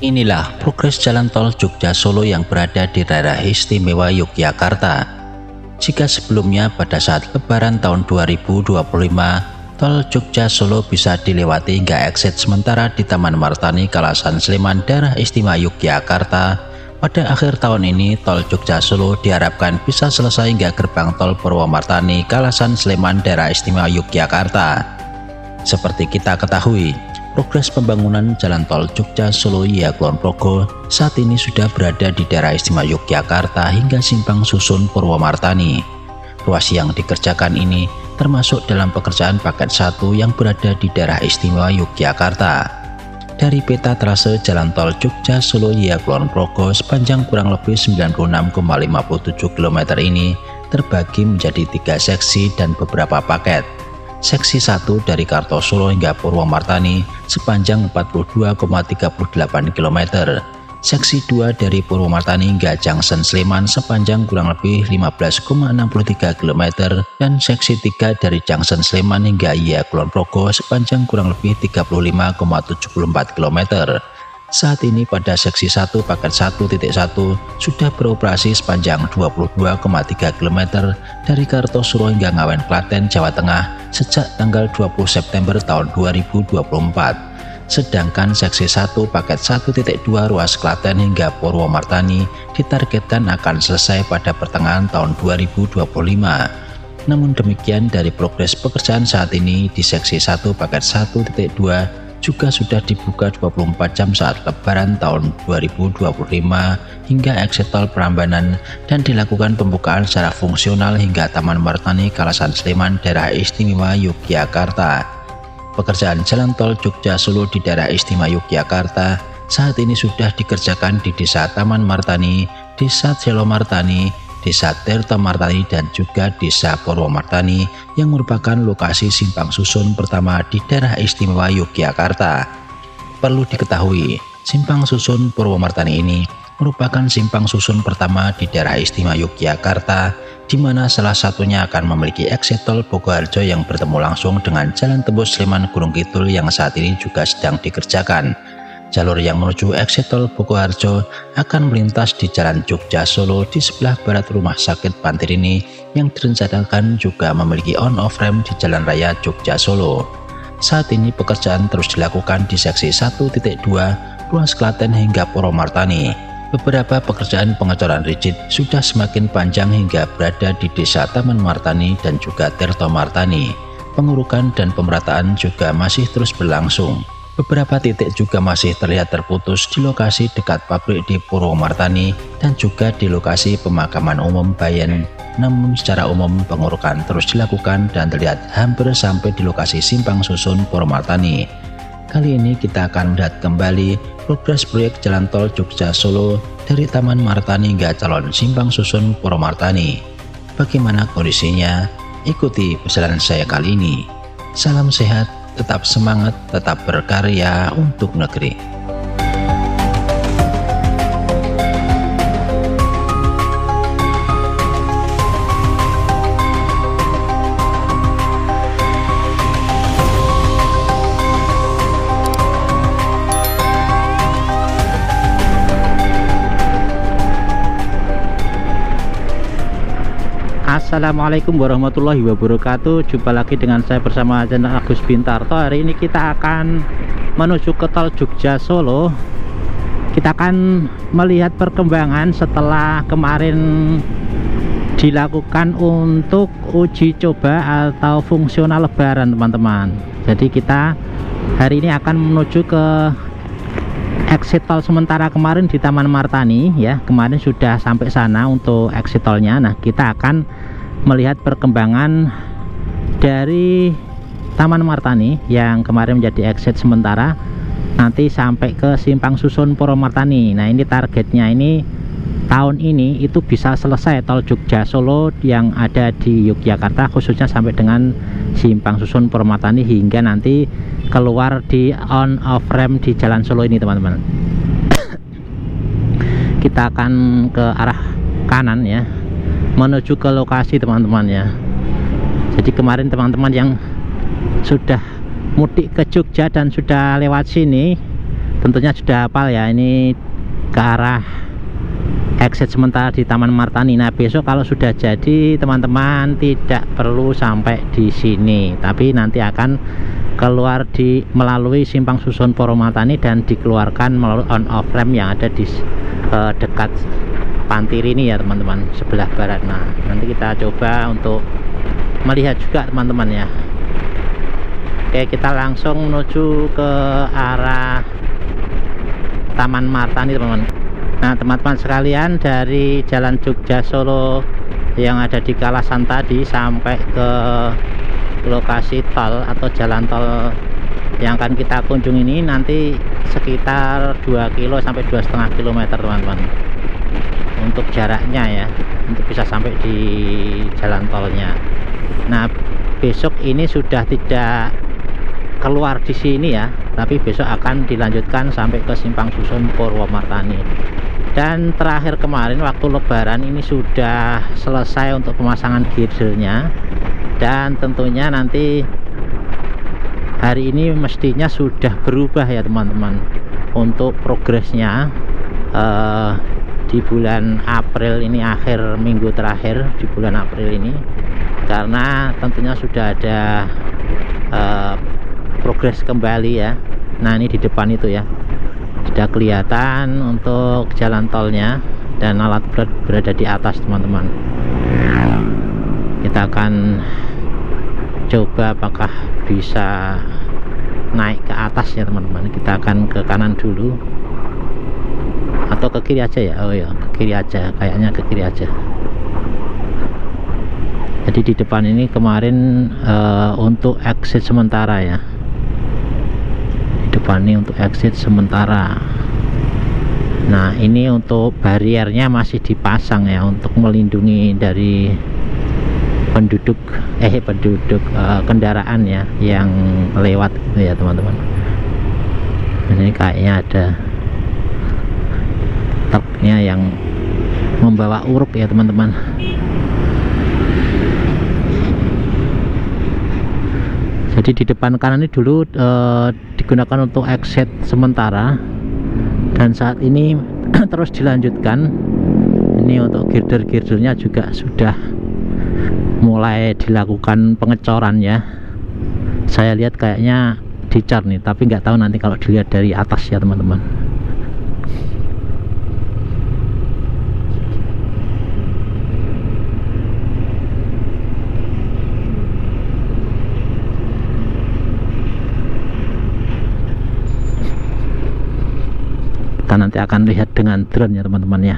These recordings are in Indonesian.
Inilah progres jalan tol Jogja Solo yang berada di daerah istimewa Yogyakarta. Jika sebelumnya pada saat Lebaran tahun 2025, tol Jogja Solo bisa dilewati hingga exit sementara di Taman Martani, Kalasan, Sleman, daerah istimewa Yogyakarta, pada akhir tahun ini tol Jogja Solo diharapkan bisa selesai hingga gerbang tol Purwomartani, Kalasan, Sleman, daerah istimewa Yogyakarta. Seperti kita ketahui, progres pembangunan jalan tol Jogja Solo Kulon Progo saat ini sudah berada di daerah istimewa Yogyakarta hingga simpang susun Purwomartani. Ruas yang dikerjakan ini termasuk dalam pekerjaan paket 1 yang berada di daerah istimewa Yogyakarta. Dari peta trase jalan tol Jogja Solo Kulon Progo sepanjang kurang lebih 96,57 km ini terbagi menjadi 3 seksi dan beberapa paket. Seksi 1 dari Kartosuro hingga Purwomartani sepanjang 42,38 km. Seksi 2 dari Purwomartani hingga Junction Sleman sepanjang kurang lebih 15,63 km. Dan seksi 3 dari Junction Sleman hingga Kulon Progo sepanjang kurang lebih 35,74 km. Saat ini pada seksi 1 paket 1.1 sudah beroperasi sepanjang 22,3 km dari Kartosuro hingga Ngawen, Klaten, Jawa Tengah sejak tanggal 20 September tahun 2024. Sedangkan seksi 1 paket 1.2 ruas Klaten hingga Purwomartani ditargetkan akan selesai pada pertengahan tahun 2025. Namun demikian, dari progres pekerjaan saat ini di seksi 1 paket 1.2 juga sudah dibuka 24 jam saat Lebaran tahun 2025 hingga exit tol Prambanan dan dilakukan pembukaan secara fungsional hingga Taman Martani, Kalasan, Sleman, daerah istimewa Yogyakarta. Pekerjaan jalan tol Jogja Solo di daerah istimewa Yogyakarta saat ini sudah dikerjakan di Desa Taman Martani, Desa Selomartani, Desa Tirto Martani, dan juga Desa Purwomartani yang merupakan lokasi simpang susun pertama di daerah istimewa Yogyakarta. Perlu diketahui, simpang susun Purwomartani ini merupakan simpang susun pertama di daerah istimewa Yogyakarta, di mana salah satunya akan memiliki exit tol Bogoharjo yang bertemu langsung dengan jalan tembus Sleman Gunung Kidul yang saat ini juga sedang dikerjakan. Jalur yang menuju exit tol Bogoharjo akan melintas di jalan Jogja Solo di sebelah barat Rumah Sakit Pantirini yang direncanakan juga memiliki on-off ramp di Jalan Raya Jogja Solo. Saat ini pekerjaan terus dilakukan di seksi 1.2 ruas Klaten hingga Purwomartani. Beberapa pekerjaan pengecoran rigid sudah semakin panjang hingga berada di Desa Taman Martani dan juga Tirto Martani. Pengurukan dan pemerataan juga masih terus berlangsung. Beberapa titik juga masih terlihat terputus di lokasi dekat pabrik di Purwomartani dan juga di lokasi pemakaman umum Bayan. Namun secara umum pengurukan terus dilakukan dan terlihat hampir sampai di lokasi simpang susun Purwomartani. Kali ini kita akan melihat kembali progres proyek jalan tol Jogja Solo dari Taman Martani hingga calon simpang susun Purwomartani. Bagaimana kondisinya? Ikuti perjalanan saya kali ini. Salam sehat, tetap semangat, tetap berkarya untuk negeri. Assalamualaikum warahmatullahi wabarakatuh. Jumpa lagi dengan saya bersama channel Agus Bintarto. Hari ini kita akan menuju ke tol Jogja Solo. Kita akan melihat perkembangan setelah kemarin dilakukan untuk uji coba atau fungsional Lebaran, teman-teman. Jadi kita hari ini akan menuju ke exit tol sementara kemarin di Taman Martani ya. Kemarin sudah sampai sana untuk exit tolnya. Nah, kita akan melihat perkembangan dari Taman Martani yang kemarin menjadi exit sementara nanti sampai ke simpang susun Purwomartani. Nah, ini targetnya ini tahun ini itu bisa selesai tol Jogja Solo yang ada di Yogyakarta, khususnya sampai dengan simpang susun Purwomartani hingga nanti keluar di on off ramp di Jalan Solo ini, teman-teman. Kita akan ke arah kanan ya, menuju ke lokasi, teman-teman ya. Jadi kemarin teman-teman yang sudah mudik ke Jogja dan sudah lewat sini tentunya sudah hafal ya, ini ke arah exit sementara di Taman Martani. Nah, besok kalau sudah jadi teman-teman tidak perlu sampai di sini, tapi nanti akan keluar melalui Simpang Susun Purwomartani dan dikeluarkan melalui on off ramp yang ada di dekat Pantir ini ya teman-teman, sebelah barat. Nah, nanti kita coba untuk melihat juga teman-teman ya. Oke, kita langsung menuju ke arah Taman Martani teman-teman. Nah, teman-teman sekalian, dari Jalan Jogja Solo yang ada di Kalasan tadi sampai ke lokasi tol atau jalan tol yang akan kita kunjungi ini nanti sekitar 2 kilo sampai 2,5 km teman-teman untuk jaraknya ya, untuk bisa sampai di jalan tolnya. Nah, besok ini sudah tidak keluar di sini ya, tapi besok akan dilanjutkan sampai ke Simpang Susun Purwomartani. Dan terakhir kemarin waktu lebaran ini sudah selesai untuk pemasangan girdernya, dan tentunya nanti hari ini mestinya sudah berubah ya teman-teman untuk progresnya di bulan April ini, akhir minggu terakhir di bulan April ini, karena tentunya sudah ada progres kembali ya. Nah, ini di depan itu ya sudah kelihatan untuk jalan tolnya dan alat berat berada di atas teman-teman. Kita akan coba apakah bisa naik ke atas ya teman-teman. Kita akan ke kanan dulu atau ke kiri aja ya. Oh ya, ke kiri aja, kayaknya ke kiri aja. Jadi di depan ini kemarin untuk exit sementara ya, di depan ini untuk exit sementara. Nah, ini untuk bariernya masih dipasang ya, untuk melindungi dari penduduk kendaraan ya yang lewat gitu ya teman-teman. Ini kayaknya ada truknya yang membawa uruk ya teman-teman. Jadi di depan kanan ini dulu digunakan untuk exit sementara, dan saat ini terus dilanjutkan. Ini untuk girder-girdernya juga sudah mulai dilakukan pengecoran ya. Saya lihat kayaknya dicor nih, tapi nggak tahu nanti kalau dilihat dari atas ya teman-teman. Kita nanti akan lihat dengan drone ya teman-teman ya,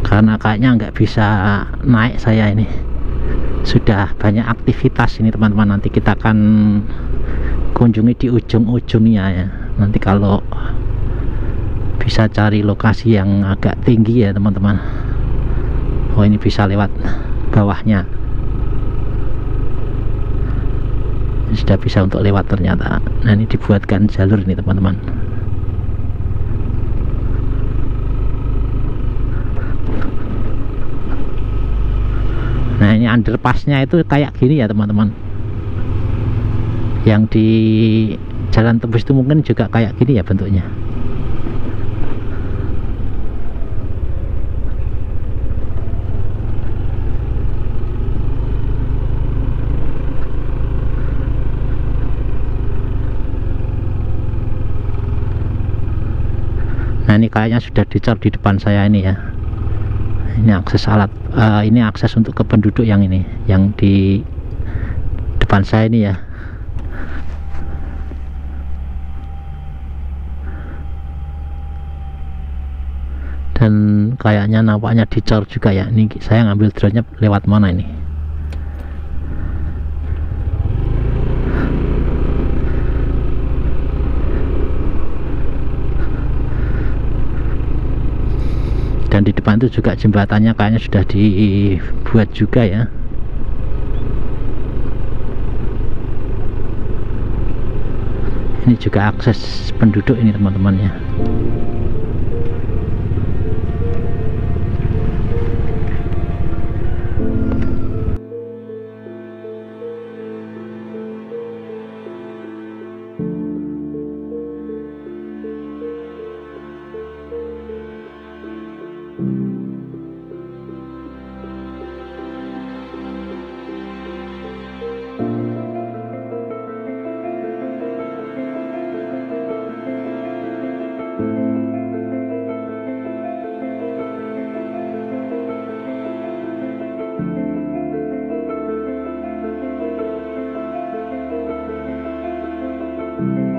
karena kayaknya nggak bisa naik saya ini, sudah banyak aktivitas ini teman-teman. Nanti kita akan kunjungi di ujung-ujungnya ya, nanti kalau bisa cari lokasi yang agak tinggi ya teman-teman. Oh, ini bisa lewat bawahnya, ini sudah bisa untuk lewat ternyata. Nah, ini dibuatkan jalur ini teman-teman. Nah, ini underpassnya itu kayak gini ya teman-teman. Yang di jalan tembus itu mungkin juga kayak gini ya bentuknya. Nah, ini kayaknya sudah dicor di depan saya ini ya. Ini akses alat, ini akses untuk ke penduduk yang ini, yang di depan saya ini ya. Dan kayaknya nampaknya dicor juga ya. Ini saya ngambil drone-nya lewat mana ini? Dan di depan itu juga jembatannya kayaknya sudah dibuat juga ya. Ini juga akses penduduk ini teman-teman ya. you.